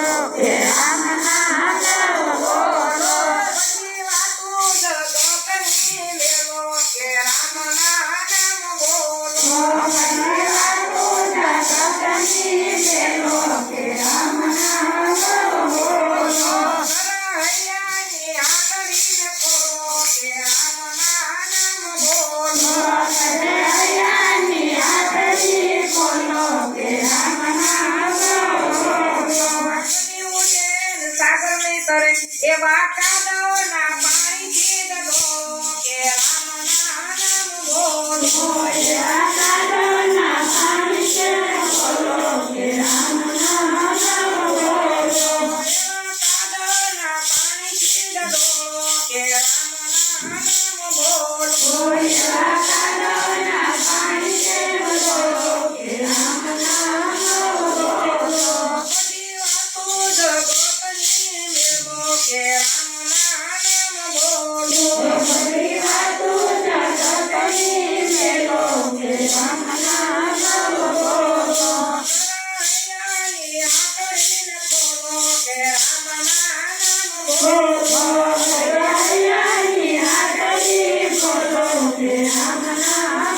કે રામ નામ બોલો બધી વાતું જગતની મેલો કે રામ નામ બોલો બધી વાતું જગતની મેલો કે રામ નામ બોલો હૈયાની આંગળીને ખોલો કે રામ નામ બોલો હૈયાની આંગળી ખોલો કે રામ નામ બોલો વાસની ઉડે ને સાગર નહીં તરે એવા કાદવના પાણીથી ડગો કે રામ નામ બોલો કાદવના પાણી છે બોલો કે રામ નામ બોલો કાદવના પાણીથી ડગો કે રામ નામ બોલો કાદવના પાણી છે બોલો કે રામ નામ બોલો બધી વાતું જગતની મેલો કે રામ નામ બોલો બધી વાતું જગતની મેલો કે રામ નામ બોલો હૈયાની આંગળીને ખોલો કે રામ નામ બોલો હૈયાની આંગળી ખોલો કે રામ નામ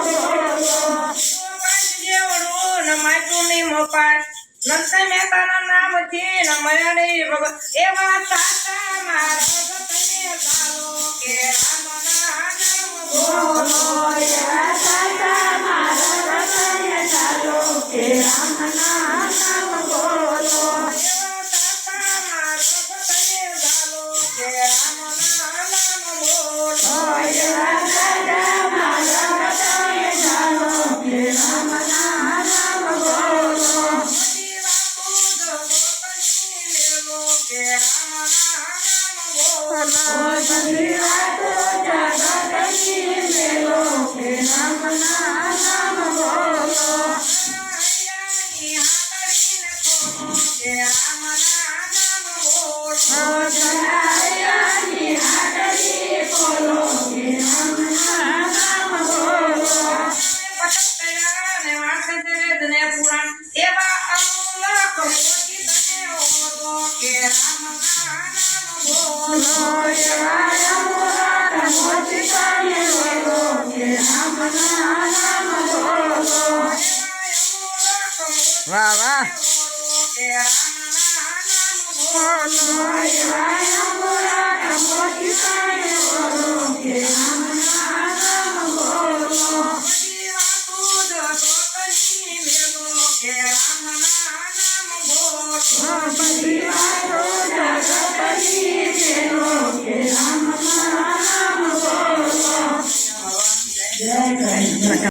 બોલો જેવડું ન માયતું નહીં મપાય નરસિંહ મહેતાના નામથી ન મળ્યા નહીં ભગત એવા સાચા મારા ભગતને ચાલો કે રામ નામ બોલો કે રામ નામ બોલો એવા સાચા મારા ભગતને ચાલો કે રામ નામ બોલો કે રામ નામ બોલો બધી વાતું જગતની મેલો કે રામ નામ બોલો બધી વાતો જગતની મેલો કે રામ નામ બોલો હૈયાની આંગળીને ખોલો કે રામ નામ બોલો હૈયાની આંગળી ખોલો કે રામ નામ બોલો પટકયા ને વાંચે છે વેદને પુરાણ એવા અમૂલક મોતી તને ઓળો કે રામ નામ બોલો વાહ વાહ કે રામ નામ બધી વાતું જગતની મેલો કે રામ નામ બોલો બધી વાતો જગતની મેલો કે રામ નામ બોલો જય ગણેશ